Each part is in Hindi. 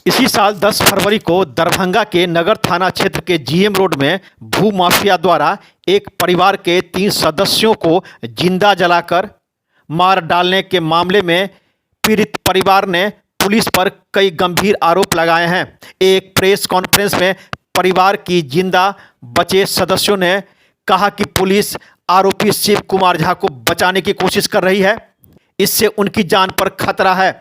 इसी साल 10 फरवरी को दरभंगा के नगर थाना क्षेत्र के जीएम रोड में भूमाफिया द्वारा एक परिवार के 3 सदस्यों को जिंदा जलाकर मार डालने के मामले में पीड़ित परिवार ने पुलिस पर कई गंभीर आरोप लगाए हैं। एक प्रेस कॉन्फ्रेंस में परिवार की जिंदा बचे सदस्यों ने कहा कि पुलिस आरोपी शिव कुमार झा को बचाने की कोशिश कर रही है, इससे उनकी जान पर खतरा है।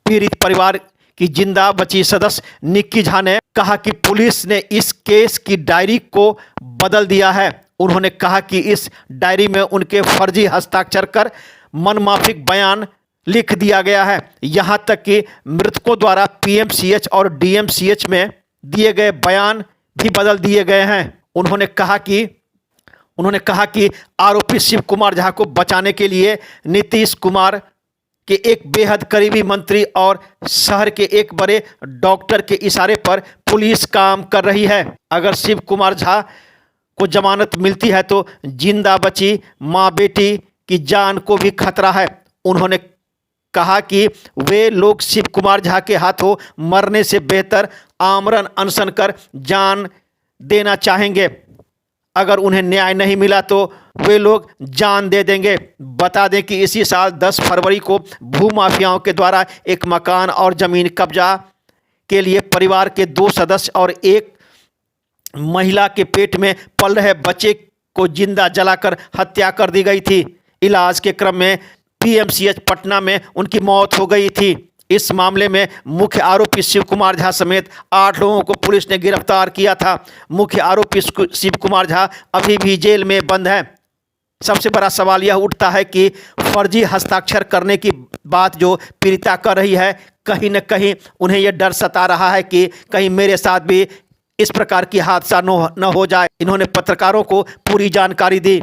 पीड़ित परिवार की जिंदा बची सदस्य निक्की झा ने कहा कि पुलिस ने इस केस की डायरी को बदल दिया है। उन्होंने कहा कि इस डायरी में उनके फर्जी हस्ताक्षर कर मनमाफिक बयान लिख दिया गया है। यहां तक कि मृतकों द्वारा पीएमसीएच और डीएमसीएच में दिए गए बयान भी बदल दिए गए हैं। उन्होंने कहा कि आरोपी शिव कुमार झा को बचाने के लिए नीतीश कुमार के एक बेहद करीबी मंत्री और शहर के एक बड़े डॉक्टर के इशारे पर पुलिस काम कर रही है। अगर शिव कुमार झा को जमानत मिलती है तो जिंदा बची माँ बेटी की जान को भी खतरा है। उन्होंने कहा कि वे लोग शिव कुमार झा के हाथों मरने से बेहतर आमरण अनशन कर जान देना चाहेंगे। अगर उन्हें न्याय नहीं मिला तो वे लोग जान दे देंगे। बता दें कि इसी साल 10 फरवरी को भूमाफियाओं के द्वारा एक मकान और ज़मीन कब्जा के लिए परिवार के 2 सदस्य और एक महिला के पेट में पल रहे बच्चे को जिंदा जलाकर हत्या कर दी गई थी। इलाज के क्रम में पीएमसीएच पटना में उनकी मौत हो गई थी। इस मामले में मुख्य आरोपी शिव कुमार झा समेत 8 लोगों को पुलिस ने गिरफ्तार किया था। मुख्य आरोपी शिव कुमार झा अभी भी जेल में बंद है। सबसे बड़ा सवाल यह उठता है कि फर्जी हस्ताक्षर करने की बात जो पीड़िता कर रही है, कहीं न कहीं उन्हें यह डर सता रहा है कि कहीं मेरे साथ भी इस प्रकार की हादसा न हो जाए। इन्होंने पत्रकारों को पूरी जानकारी दी।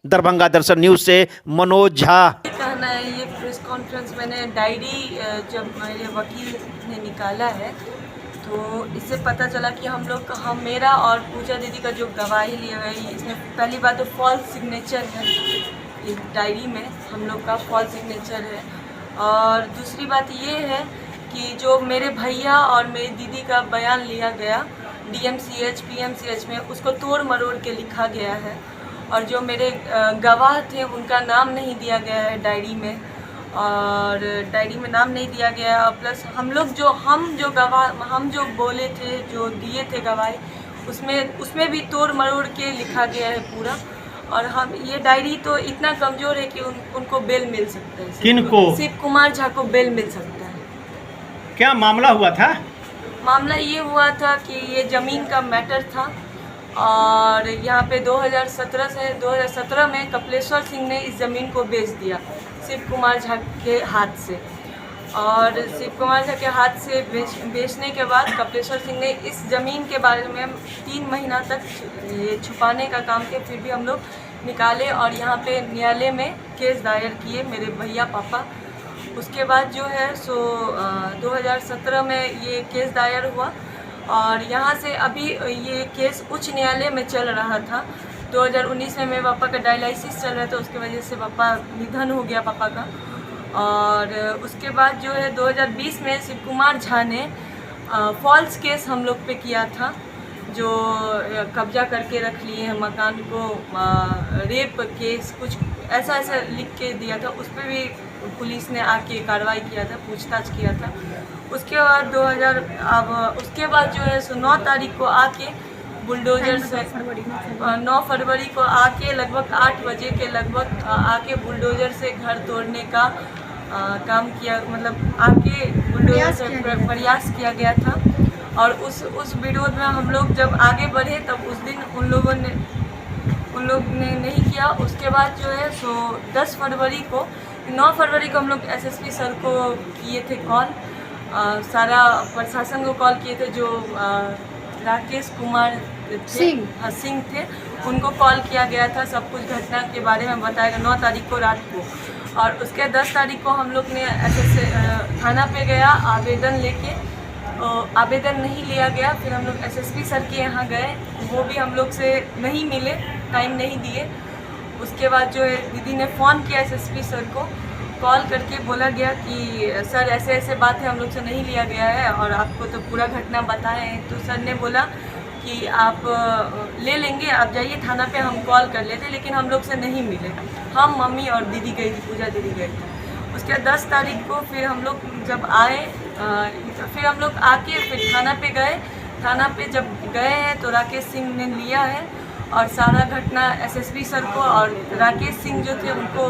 दरभंगा दर्शन न्यूज़ से मनोज झा। कहना है, ये प्रेस कॉन्फ्रेंस मैंने डायरी जब मेरे वकील ने निकाला है तो इससे पता चला कि हम मेरा और पूजा दीदी का जो गवाही लिया है, इसमें पहली बात तो फॉल्स सिग्नेचर है। इस डायरी में हम लोग का फॉल्स सिग्नेचर है। और दूसरी बात ये है कि जो मेरे भैया और मेरी दीदी का बयान लिया गया डीएमसीएच पीएमसीएच में, उसको तोड़ मरोड़ के लिखा गया है। और जो मेरे गवाह थे उनका नाम नहीं दिया गया है डायरी में, और डायरी में नाम नहीं दिया गया है। प्लस हम जो बोले थे, जो दिए थे गवाही, उसमें भी तोड़ मरोड़ के लिखा गया है पूरा। और हम ये डायरी तो इतना कमज़ोर है कि उनको बेल मिल सकता है। किनको? शिव कुमार झा को बेल मिल सकता है। क्या मामला हुआ था? मामला ये हुआ था कि ये ज़मीन का मैटर था और यहाँ पे 2017 में कपिलेश्वर सिंह ने इस ज़मीन को बेच दिया शिव कुमार झा के हाथ से। और शिव कुमार झा के हाथ से बेचने के बाद कपिलेश्वर सिंह ने इस ज़मीन के बारे में 3 महीना तक ये छुपाने का काम किया। फिर भी हम लोग निकाले और यहाँ पे न्यायालय में केस दायर किए मेरे भैया पापा। उसके बाद जो है 2017 में ये केस दायर हुआ और यहाँ से अभी ये केस उच्च न्यायालय में चल रहा था। 2019 में मेरे पापा का डायलिसिस चल रहा था, उसकी वजह से पापा निधन हो गया पापा का। और उसके बाद जो है 2020 में शिव कुमार झा ने फॉल्स केस हम लोग पे किया था, जो कब्जा करके रख लिए हैं मकान को, रेप केस कुछ ऐसा लिख के दिया था। उस पर भी पुलिस ने आके कार्रवाई किया था, पूछताछ किया था। उसके बाद उसके बाद जो है 9 तारीख को आके बुलडोजर से 9 फरवरी को आके लगभग 8 बजे के लगभग आके बुलडोजर से घर तोड़ने का काम किया, मतलब आके बुलडोजर से प्रयास किया गया था। और उस विरोध में हम लोग जब आगे बढ़े तब उस दिन उन लोग ने नहीं किया। उसके बाद जो है 9 फरवरी को हम लोग एसएसपी सर को किए थे कॉल, सारा प्रशासन को कॉल किए थे। जो राकेश कुमार सिंह थे, उनको कॉल किया गया था, सब कुछ घटना के बारे में बताया गया 9 तारीख को रात को। और उसके 10 तारीख को हम लोग ने थाना पे गया आवेदन लेके, आवेदन नहीं लिया गया। फिर हम लोग एसएसपी सर के यहाँ गए, वो भी हम लोग से नहीं मिले, टाइम नहीं दिए। उसके बाद जो है दीदी ने फ़ोन किया एसएसपी सर को, कॉल करके बोला गया कि सर ऐसे ऐसे बात है, हम लोग से नहीं लिया गया है और आपको तो पूरा घटना बताए हैं। तो सर ने बोला कि आप ले लेंगे, आप जाइए थाना पे, हम कॉल कर लेते, लेकिन हम लोग से नहीं मिले। हम, मम्मी और दीदी गई थी, पूजा दीदी गई थी। उसके बाद 10 तारीख को फिर हम लोग जब आए, फिर हम लोग आके फिर थाना पे गए। थाना पे जब गए हैं तो राकेश सिंह ने लिया है और सारा घटना एसएसपी सर को और राकेश सिंह जो थे उनको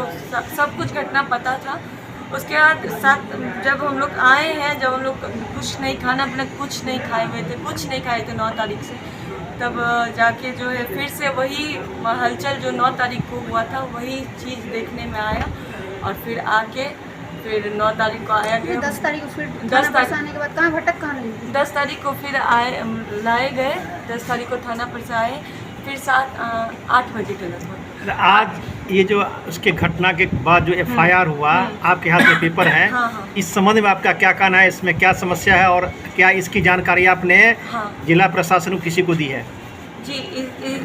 सब कुछ घटना पता था। उसके बाद जब हम लोग आए हैं, जब हम लोग कुछ नहीं, खाना पीना कुछ नहीं खाए हुए थे, कुछ नहीं खाए थे 9 तारीख से, तब जाके जो है फिर से वही हलचल जो 9 तारीख को हुआ था वही चीज़ देखने में आया। और फिर आके फिर 9 तारीख को आया गया। 10 तारीख को फिर 10 तारीख आने के बाद कहाँ भटक कहाँ रही? 10 तारीख को फिर लाए गए। 10 तारीख को थाना पर से आए, फिर 8 बजे के लगभग। आज ये जो उसके घटना के बाद जो एफआईआर हुआ, आपके हाथ में पेपर है, हाँ। इस संबंध में आपका क्या कहना है? इसमें क्या समस्या है और क्या इसकी जानकारी आपने जिला प्रशासन को किसी को दी है? जी,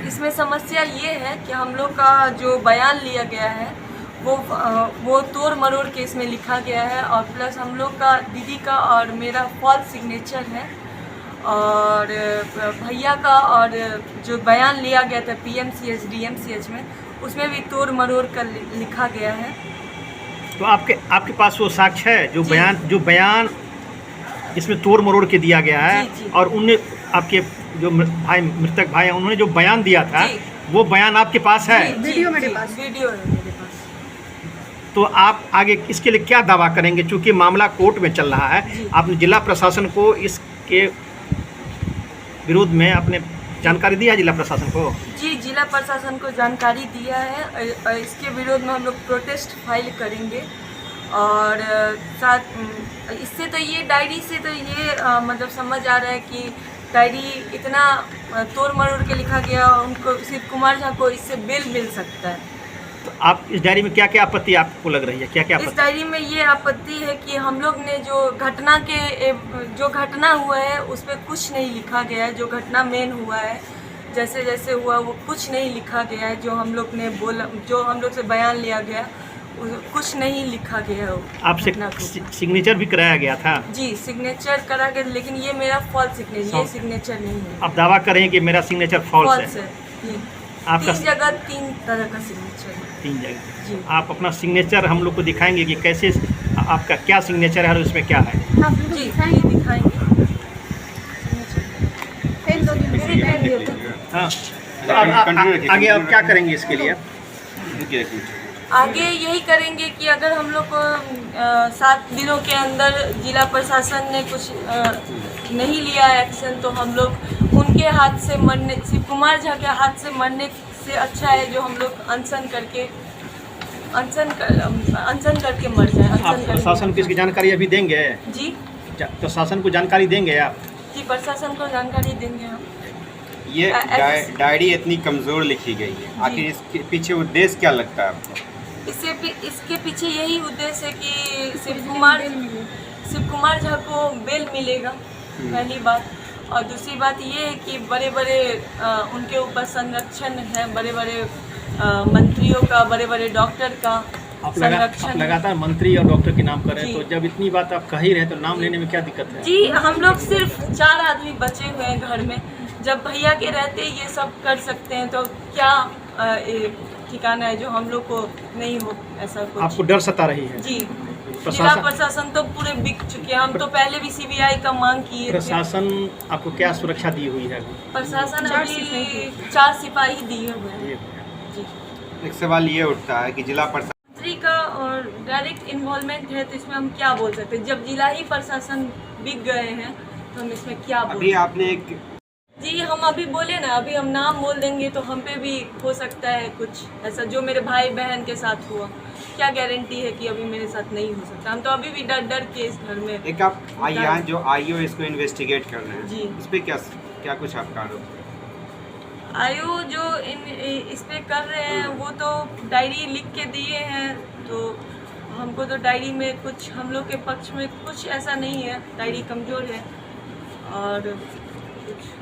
इसमें समस्या ये है कि हम लोग का जो बयान लिया गया है वो तोड़ मरोड़ के इसमें लिखा गया है और प्लस हम लोग का, दीदी का और मेरा फॉल्स सिग्नेचर है और भैया का, और जो बयान लिया गया था पीएमसीएच डीएमसीएच में उसमें भी तोड़ मरोड़ कर लिखा गया है। तो आपके पास वो साक्ष्य है जो बयान इसमें तोड़ मरोड़ के दिया गया है? जी। और उनने आपके जो मृतक भाई हैं उन्होंने जो बयान दिया था वो बयान आपके पास है? वीडियो मेरे पास। वीडियो है मेरे पास। तो आप आगे इसके लिए क्या दावा करेंगे? चूँकि मामला कोर्ट में चल रहा है, आपने जिला प्रशासन को इसके विरोध में आपने जानकारी दिया है जिला प्रशासन को? जी, जिला प्रशासन को जानकारी दिया है और इसके विरोध में हम लोग प्रोटेस्ट फाइल करेंगे। और साथ इससे तो ये डायरी से तो ये मतलब समझ आ रहा है कि डायरी इतना तोड़ मरोड़ के लिखा गया, उनको शिव कुमार झा को इससे बेल मिल सकता है। तो आप इस डायरी में क्या क्या आपत्ति आपको लग रही है? क्या क्या इस डायरी में ये आपत्ति है कि हम लोग ने जो घटना हुआ है उस पर कुछ नहीं लिखा गया है। जो घटना मेन हुआ है, जैसे जैसे हुआ वो कुछ नहीं लिखा गया है। जो हम लोग ने बोला, जो हम लोग से बयान लिया गया, कुछ नहीं लिखा गया है। आपसे सिग्नेचर भी कराया गया था? जी, सिग्नेचर करा गया, लेकिन ये मेरा फॉल्स सिग्नेचर, ये सिग्नेचर नहीं है। आप दावा करें कि मेरा सिग्नेचर फॉल्स है? आपका 3 जगह 3 तरह का सिग्नेचर है। 3 जगह। आप अपना सिग्नेचर हम लोग को दिखाएंगे कि कैसे आपका क्या सिग्नेचर है और उसमें क्या है? जी, दिखाएंगे। हाँ, तो आगे आप क्या करेंगे इसके लिए? आगे यही करेंगे कि अगर हम लोग को 7 दिनों के अंदर जिला प्रशासन ने कुछ नहीं लिया एक्शन, तो हम लोग उनके हाथ से मरने, शिव कुमार झा के हाथ से मरने से अच्छा है जो हम लोग अनशन करके मर जाए। आप प्रशासन को इसकी जानकारी अभी देंगे? जी, प्रशासन को जानकारी देंगे आप? जी, प्रशासन को जानकारी देंगे हम। ये डायरी इतनी कमज़ोर लिखी गई है, आखिर इसके पीछे उद्देश्य क्या लगता है आपको? इसके पीछे यही उद्देश्य है कि शिव कुमार झा को बेल मिलेगा, पहली बात। और दूसरी बात ये है कि बड़े बड़े उनके ऊपर संरक्षण है, बड़े बड़े मंत्रियों का, बड़े बड़े डॉक्टर का संरक्षण। लगातार मंत्री और डॉक्टर के नाम कर रहे हैं, तो जब इतनी बात आप कह ही रहे हैं तो नाम लेने में क्या दिक्कत है? जी, हम लोग सिर्फ 4 आदमी बचे हुए हैं घर में। जब भैया के रहते ये सब कर सकते हैं तो क्या ठिकाना है जो हम लोग को नहीं हो ऐसा कुछ? आपको डर सता रही है? जी, जिला प्रशासन तो पूरे बिक चुके हैं। हम तो पहले भी सीबीआई का मांग किए। प्रशासन आपको क्या सुरक्षा दी हुई है? प्रशासन अभी 4 सिपाही दिए हुए हैं। जी, एक सवाल ये उठता है कि जिला प्रशासन मंत्री का और डायरेक्ट इन्वॉल्वमेंट है, तो इसमें हम क्या बोल सकते हैं? जब जिला ही प्रशासन बिक गए हैं तो हम इसमें क्या बोल? अभी आपने एक जी, हम अभी बोले ना, अभी हम नाम बोल देंगे तो हम पे भी हो सकता है कुछ ऐसा जो मेरे भाई बहन के साथ हुआ। क्या गारंटी है कि अभी मेरे साथ नहीं हो सकता? हम तो अभी भी डर के इस घर में। एक आप यहाँ जो आईओ इसको इन्वेस्टिगेट कर रहे हैं जी, इस पे क्या कुछ आपका आरोप? आईओ जो इस पे कर रहे हैं वो तो डायरी लिख के दिए हैं, तो हमको तो डायरी में कुछ, हम लोग के पक्ष में कुछ ऐसा नहीं है। डायरी कमज़ोर है और कुछ